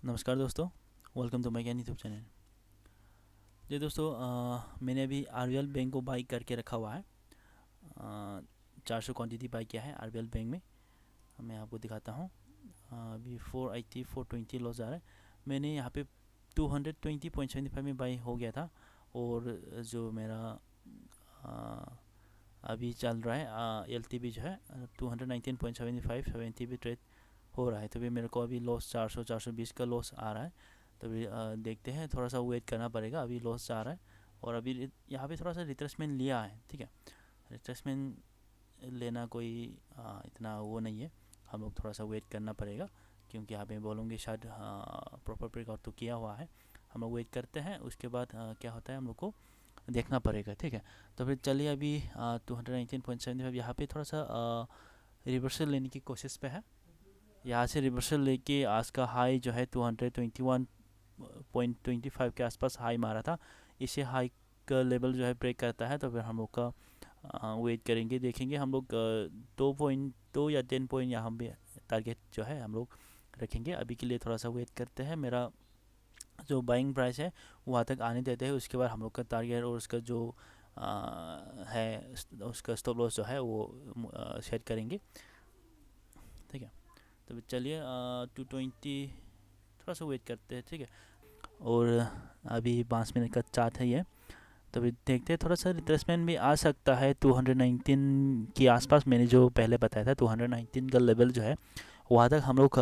नमस्कार दोस्तों, welcome to my YouTube channel. जी दोस्तों, मैंने अभी आरबीएल बैंक को बाई करके रखा हुआ है। 400 क्वांटिटी बाई किया है आरबीएल बैंक में। मैं आपको दिखाता हूँ। अभी 480 420 लॉस आ रहा है। मैंने यहाँ पे 220.75 में बाई हो गया था। और जो मेरा अभी चल रहा है एलटीवी जो है 219.75 70 पे ट्रेड हो रहा है। तो भी मेरे को अभी लॉस 420 का लॉस आ रहा है। तो भी देखते हैं, थोड़ा सा वेट करना पड़ेगा। अभी लॉस आ रहा है और अभी यहाँ पे थोड़ा सा रिट्रेसमेंट लिया है। ठीक है, रिट्रेसमेंट लेना कोई इतना वो नहीं है। हम लोग थोड़ा सा वेट करना पड़ेगा, क्योंकि यहाँ पे बोलूँगी शायद प्रॉपर ब्रेकआउट तो किया हुआ है। हम लोग वेट करते हैं, उसके बाद क्या होता है हम लोग को देखना पड़ेगा। ठीक है, तो फिर चलिए अभी 219.75 यहाँ पे थोड़ा सा रिवर्सल लेने की कोशिश पे है। यहाँ से रिवर्सल लेके आज का हाई जो है 221.25 के आसपास हाई मारा था। इसे हाई का लेवल जो है ब्रेक करता है तो फिर हम लोग का वेट करेंगे, देखेंगे। हम लोग 2.2 या 10 पॉइंट यहाँ पे टारगेट जो है हम लोग रखेंगे। अभी के लिए थोड़ा सा वेट करते हैं। मेरा जो बाइंग प्राइस है वहाँ तक आने देते हैं, उसके बाद हम लोग का टारगेट और उसका जो है उसका स्टॉप लॉस जो है वो सेट करेंगे। ठीक है, तो चलिए 220 थोड़ा सा वेट करते हैं। ठीक है, और अभी 5 मिनट का चार्ट है ये। तो अभी देखते हैं, थोड़ा सा रिट्रेसमेंट भी आ सकता है 219 के आसपास। मैंने जो पहले बताया था 219 का लेवल जो है वहाँ तक हम लोग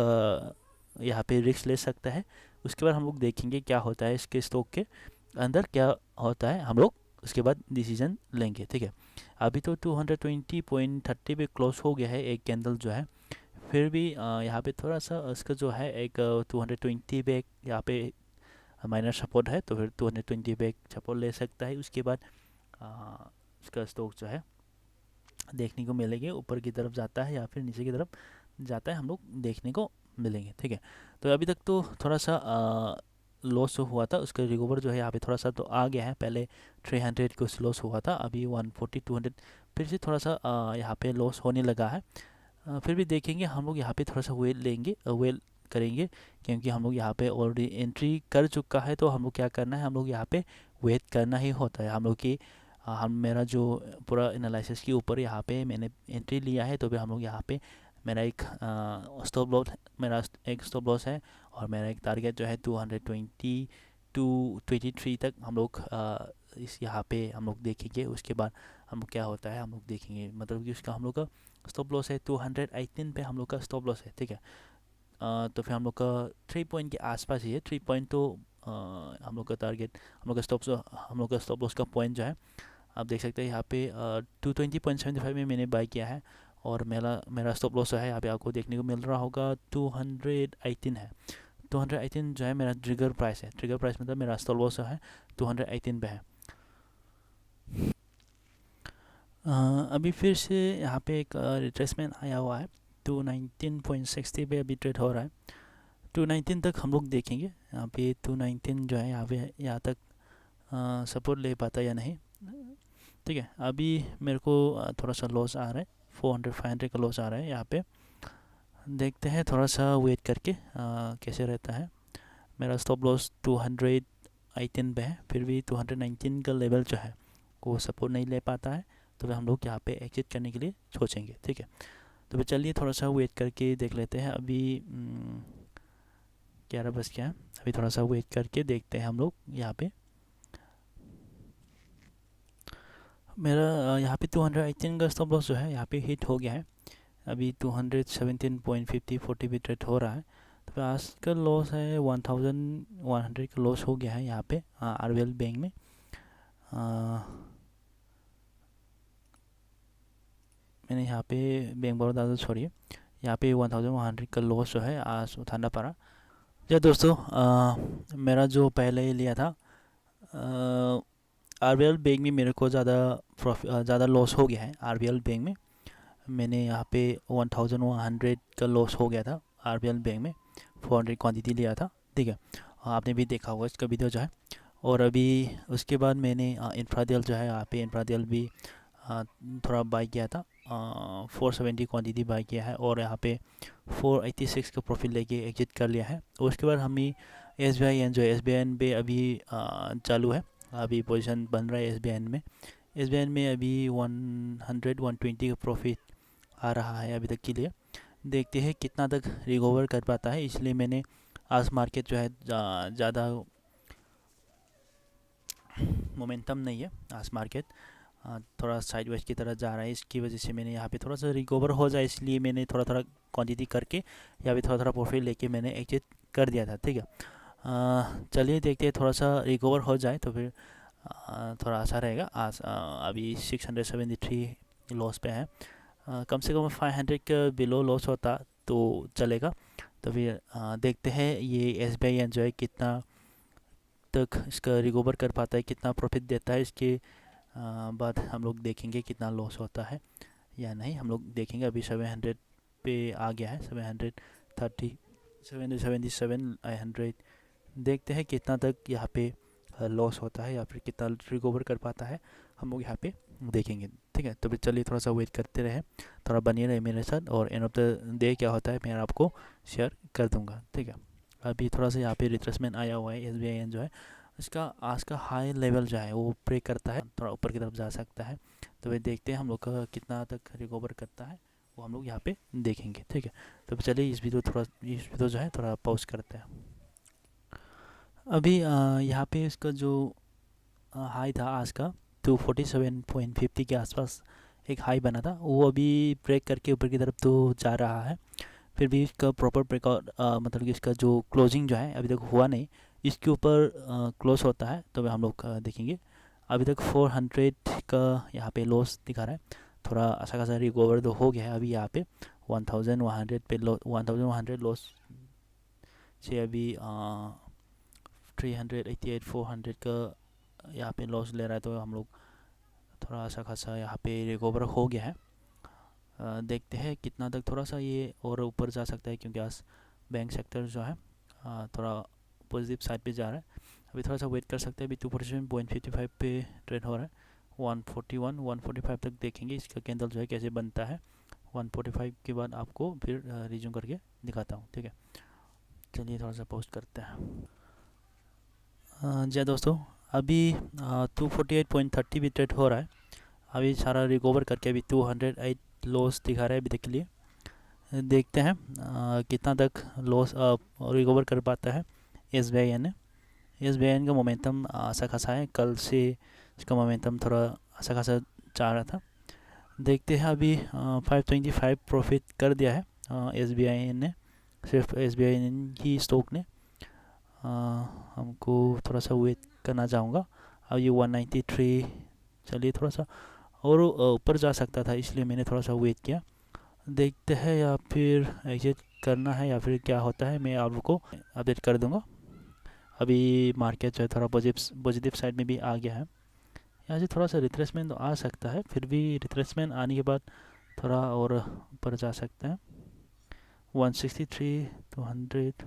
यहाँ पे रिस्क ले सकते हैं। उसके बाद हम लोग देखेंगे क्या होता है इसके स्टॉक के अंदर, क्या होता है हम लोग उसके बाद डिसीजन लेंगे। ठीक है, अभी तो 220.30 पे क्लोज हो गया है एक कैंडल जो है। फिर भी यहाँ पे थोड़ा सा इसका जो है एक 220 पे यहाँ पे माइनर सपोर्ट है, तो फिर 220 पे सपोर्ट ले सकता है। उसके बाद उसका स्टॉक जो है देखने को मिलेंगे, ऊपर की तरफ जाता है या फिर नीचे की तरफ जाता है, हम लोग देखने को मिलेंगे। ठीक है, तो अभी तक तो थोड़ा सा लॉस हुआ था, उसका रिकवर जो है यहाँ पे थोड़ा सा तो आ गया है। पहले 300 कुछ लॉस हुआ था, अभी 140 200 फिर से थोड़ा सा यहाँ पे लॉस होने लगा है। फिर भी देखेंगे हम लोग यहाँ पे थोड़ा सा वेट लेंगे, वेट करेंगे, क्योंकि हम लोग यहाँ पे ऑलरेडी एंट्री कर चुका है। तो हम लोग क्या करना है, हम लोग यहाँ पे वेट करना ही होता है हम लोग की। हम मेरा जो पूरा एनालिसिस के ऊपर यहाँ पे मैंने एंट्री लिया है, तो फिर हम लोग यहाँ पे मेरा एक स्टॉप लॉस, मेरा एक स्टॉप लॉस है और मेरा एक टारगेट जो है 220 टू 23 तक हम लोग इस यहाँ पे हम लोग देखेंगे। उसके बाद हम लोग क्या होता है हम लोग देखेंगे, मतलब कि उसका हम लोग का स्टॉप लॉस है 218 पे हम लोग का स्टॉप लॉस है। ठीक है, तो फिर हम लोग का 3 पॉइंट के आसपास ही है। 3 पॉइंट तो हम लोग का टारगेट, हम लोग का स्टॉप लॉस का पॉइंट जो है आप देख सकते हैं यहाँ पे 220.75 में मैंने बाई किया है। और मेरा मेरा स्टॉप लॉस है यहाँ पे आपको देखने को मिल रहा होगा 218 है। 218 जो है मेरा ट्रिगर प्राइस है। ट्रिगर प्राइस मतलब मेरा स्टॉप लॉस है 218 पे है। अभी फिर से यहाँ पे एक रिट्रेसमेंट आया हुआ है 219.60 पे अभी ट्रेड हो रहा है। 219 तक हम लोग देखेंगे। यहाँ पे 219 जो है यहाँ पे यहाँ तक सपोर्ट ले पाता या नहीं। ठीक है, अभी मेरे को थोड़ा सा लॉस आ रहा है, 400 500 का लॉस आ रहा है यहाँ पे। देखते हैं थोड़ा सा वेट करके कैसे रहता है। मेरा स्टॉप लॉस 218 पे है, फिर भी 219 का लेवल जो है वो सपोर्ट नहीं ले पाता है। तो फिर हम लोग यहाँ पे एग्जिट करने के लिए सोचेंगे। ठीक है, तो फिर चलिए थोड़ा सा वेट करके देख लेते हैं। अभी 11 बज गया है, अभी थोड़ा सा वेट करके देखते हैं हम लोग यहाँ पे। मेरा यहाँ पे 218 का स्टॉप लॉस जो है यहाँ पे हिट हो गया है। अभी 217.50 40 पे ट्रेड हो रहा है। तो फिर आज का लॉस है 1100 का लॉस हो गया है यहाँ पे आरबीएल बैंक में। मैंने यहाँ पे बैंक बड़ौदा छोड़िए, यहाँ पे 1100 का लॉस जो है आज उठाना पड़ा। जी दोस्तों, मेरा जो पहले लिया था आरबीएल बैंक में मेरे को ज़्यादा लॉस हो गया है। आरबीएल बैंक में मैंने यहाँ पे 1100 का लॉस हो गया था आरबीएल बैंक में। 400 क्वांटिटी लिया था। ठीक है, आपने भी देखा होगा इसका वीडियो जो है। और अभी उसके बाद मैंने इंफ्राडेल जो है यहाँ पे इंफ्राडेल भी थोड़ा बाई किया था 470 क्वांटिटी बाई किया है और यहाँ पे 486 का प्रॉफिट लेके एग्जिट कर लिया है। उसके बाद हमें SBIN जो है SBIN पे अभी चालू है, अभी पोजीशन बन रहा है SBIN में। SBIN में अभी 120 का प्रॉफिट आ रहा है अभी तक के लिए। देखते हैं कितना तक रिकवर कर पाता है, इसलिए मैंने आज मार्केट जो है ज़्यादा मोमेंटम नहीं है। आज मार्केट थोड़ा साइडवेज की तरह जा रहा है, इसकी वजह से मैंने यहाँ पे थोड़ा सा रिकवर हो जाए इसलिए मैंने थोड़ा थोड़ा क्वांटिटी करके या भी थोड़ा थोड़ा प्रॉफिट लेके मैंने एग्जिट कर दिया था। ठीक है, चलिए देखते हैं थोड़ा सा रिकवर हो जाए तो फिर थोड़ा अच्छा रहेगा। आज अभी 673 लॉस पे है। कम से कम 500 का बिलो लॉस होता तो चलेगा। तो फिर देखते हैं ये SBI जो है कितना तक इसका रिकवर कर पाता है, कितना प्रॉफिट देता है। इसके बाद हम लोग देखेंगे कितना लॉस होता है या नहीं, हम लोग देखेंगे। अभी 700 पे आ गया है, 730 777 100। देखते हैं कितना तक यहाँ पे लॉस होता है या फिर कितना रिकवर कर पाता है, हम लोग यहाँ पे देखेंगे। ठीक है, तो फिर चलिए थोड़ा सा वेट करते रहे, थोड़ा बनिए रहे मेरे साथ और एंड ऑफ द डे क्या होता है मैं आपको शेयर कर दूंगा। ठीक है, अभी थोड़ा सा यहाँ पे रिट्रेसमेंट आया हुआ है। SBI जो है इसका आज का हाई लेवल जो है वो ब्रेक करता है, थोड़ा ऊपर की तरफ जा सकता है। तो फिर देखते हैं हम लोग का कितना तक रिकवर करता है, वो हम लोग यहाँ पे देखेंगे। ठीक है, तो चलिए इस वीडियो जो है थोड़ा पॉज करते हैं। अभी यहाँ पे इसका जो हाई था आज का 247.50 के आसपास एक हाई बना था, वो अभी ब्रेक करके ऊपर की तरफ तो जा रहा है। फिर भी इसका प्रॉपर ब्रेकआउट मतलब कि इसका जो क्लोजिंग जो है अभी तक हुआ नहीं, इसके ऊपर क्लोज होता है तो हम लोग देखेंगे। अभी तक 400 का यहाँ पे लॉस दिखा रहा है, थोड़ा अच्छा खासा रिकवर तो हो गया है। अभी यहाँ पे 1100 पे 1100 लॉस से अभी 388 400 का यहाँ पे लॉस ले रहा है, तो हम लोग थोड़ा अच्छा खासा यहाँ पे रिकवर हो गया है। देखते हैं कितना तक थोड़ा सा ये और ऊपर जा सकता है, क्योंकि आज बैंक सेक्टर जो है थोड़ा पॉजिटिव साइड पे जा रहा है। अभी थोड़ा सा वेट कर सकते हैं। अभी 247.55 पे ट्रेड हो रहा है। 141 145 तक देखेंगे इसका कैंडल जो है कैसे बनता है। 145 के बाद आपको फिर रिज्यूम करके दिखाता हूँ। ठीक है, चलिए थोड़ा सा पोस्ट करते हैं। जी दोस्तों, अभी 248.30 भी ट्रेड हो रहा है। अभी सारा रिकवर करके अभी 208 लॉस दिखा रहा है अभी तक के लिए। देखते हैं कितना तक लॉस रिकवर कर पाता है SBI ने। SBI का मोमेंटम अच्छा खासा है, कल से इसका मोमेंटम थोड़ा अच्छा खासा जा रहा था। देखते हैं अभी 525 प्रॉफिट कर दिया है SBI ने, सिर्फ SBI ही स्टॉक ने। हमको थोड़ा सा वेट करना चाहूँगा। अब ये 193, चलिए थोड़ा सा और ऊपर जा सकता था, इसलिए मैंने थोड़ा सा वेट किया। देखते हैं या फिर एग्जिट करना है या फिर क्या होता है, मैं आपको अपडेट कर दूंगा। अभी मार्केट जो है थोड़ा पॉजिटिव साइड में भी आ गया है। यहाँ से थोड़ा सा रिट्रेसमेंट तो आ सकता है, फिर भी रिट्रेसमेंट आने के बाद थोड़ा और ऊपर जा सकते हैं। 163 200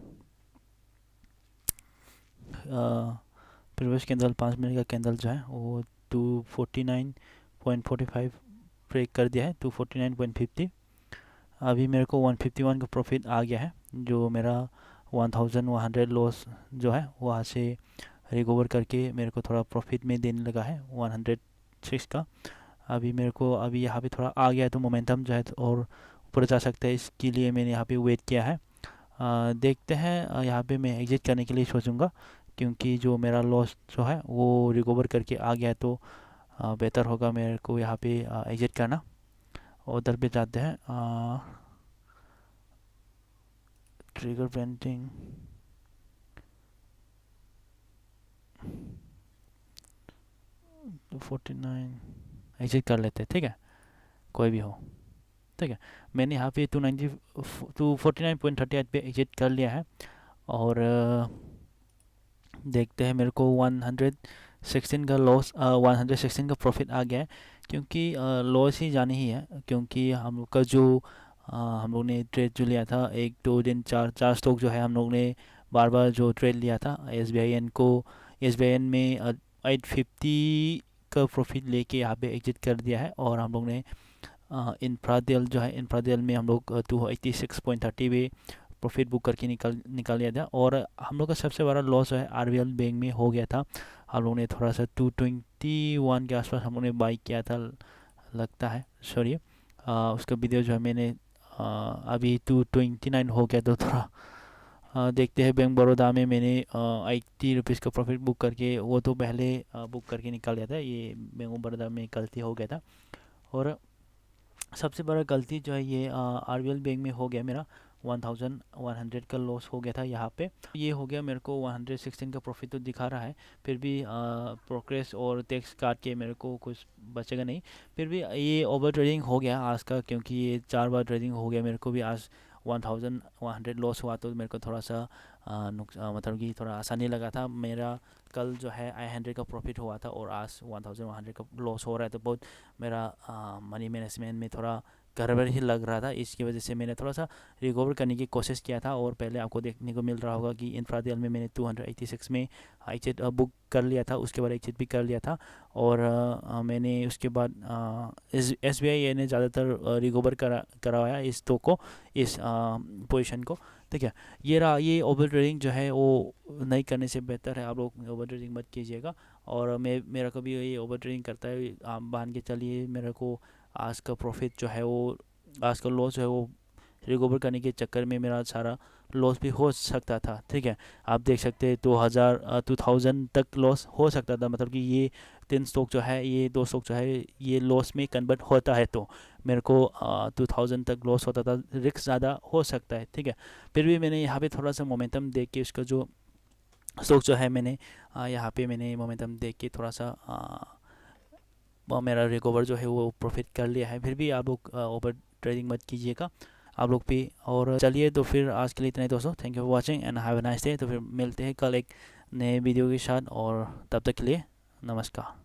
प्रीवियस कैंडल 5 मिनट का कैंडल जो है वो 249.45 ब्रेक कर दिया है, 249.50। अभी मेरे को 151 का प्रॉफिट आ गया है, जो मेरा 1100 लॉस जो है वहाँ से रिकवर करके मेरे को थोड़ा प्रॉफिट में देने लगा है 106 का। अभी मेरे को अभी यहाँ पे थोड़ा आ गया है, तो मोमेंटम जो है और ऊपर जा सकता है, इसके लिए मैंने यहाँ पे वेट किया है। देखते हैं यहाँ पे मैं एग्जिट करने के लिए सोचूंगा, क्योंकि जो मेरा लॉस जो है वो रिकवर करके आ गया है, तो बेहतर होगा मेरे को यहाँ पे एग्जिट करना। उधर पे जाते हैं, ट्रिगर पेंटिंग 249 एग्जिट कर लेते हैं। ठीक है, कोई भी हो। ठीक है, मैंने यहाँ पे 249.38 पे एग्जिट कर लिया है और देखते हैं मेरे को 116 का लॉस 116 का प्रॉफिट आ गया है, क्योंकि लॉस ही जानी ही है, क्योंकि हम लोग का जो हम लोग ने ट्रेड जो लिया था 1 2 दिन 4 स्टॉक जो है हम लोग ने बार बार जो ट्रेड लिया था SBI में 850 का प्रॉफिट लेके यहाँ पे एग्जिट कर दिया है। और हम लोग ने इंफ्राडेल जो है, इंफ्राडेल में हम लोग 286.30 पे प्रॉफिट बुक करके निकाल लिया था। और हम लोग का सबसे बड़ा लॉस जो है आरबीएल बैंक में हो गया था। हम लोग ने थोड़ा सा 221 के आसपास हम लोग ने बाई किया था लगता है, सॉरी। उसका वीडियो जो है मैंने अभी 229 हो गया, तो थोड़ा देखते हैं। बैंक बड़ौदा में मैंने 80 रुपीज़ का प्रॉफिट बुक करके, वो तो पहले बुक करके निकाल लिया था। ये बैंक बड़ौदा में गलती हो गया था। और सबसे बड़ा गलती जो है ये आरबीएल बैंक में हो गया मेरा। 1100 का लॉस हो गया था यहाँ पे। ये हो गया मेरे को 116 का प्रॉफिट तो दिखा रहा है, फिर भी प्रोग्रेस और टैक्स काट के मेरे को कुछ बचेगा नहीं। फिर भी ये ओवर ट्रेडिंग हो गया आज का, क्योंकि ये 4 बार ट्रेडिंग हो गया मेरे को भी। आज 1100 लॉस हुआ तो मेरे को थोड़ा सा मतलब कि थोड़ा आसानी लगा था। मेरा कल जो है 100 का प्रॉफिट हुआ था और आज 1100 का लॉस हो रहा है, तो बहुत मेरा मनी मैनेजमेंट में थोड़ा गड़बड़ ही लग रहा था। इसकी वजह से मैंने थोड़ा सा रिकवर करने की कोशिश किया था। और पहले आपको देखने को मिल रहा होगा कि इंफ्राडेल में मैंने 286 में एग्जिट बुक कर लिया था, उसके बाद एग्जिट भी कर लिया था। और मैंने उसके बाद एसबीआई ने ज़्यादातर रिकवर करवाया इस स्टॉक को, इस पोजीशन को। ठीक है, ये रहा। ये ओवर ट्रेडिंग जो है वो नहीं करने से बेहतर है, आप लोग ओवर ट्रेडिंग मत कीजिएगा। और मेरा कभी ये ओवर ट्रेडिंग करता है, आप मान के चलिए मेरे को आज का प्रॉफिट जो है वो, आज का लॉस जो है वो रिकवर करने के चक्कर में मेरा सारा लॉस भी हो सकता था। ठीक है, आप देख सकते हैं 2000 तक लॉस हो सकता था। मतलब कि ये 3 स्टॉक जो है, ये 2 स्टॉक जो है, ये लॉस में कन्वर्ट होता है तो मेरे को 2000 तक लॉस होता था, रिस्क ज़्यादा हो सकता है। ठीक है, फिर भी मैंने यहाँ पे थोड़ा सा मोमेंटम देख के उसका जो स्टॉक जो है, मैंने यहाँ पे मैंने मोमेंटम देख के थोड़ा सा मेरा रिकवर जो है वो प्रॉफिट कर लिया है। फिर भी आप लोग ओवर ट्रेडिंग मत कीजिएगा आप लोग भी। और चलिए, तो फिर आज के लिए इतना ही दोस्तों। Thank you for watching and have a nice day. तो फिर मिलते हैं कल एक नए वीडियो के साथ, और तब तक के लिए नमस्कार।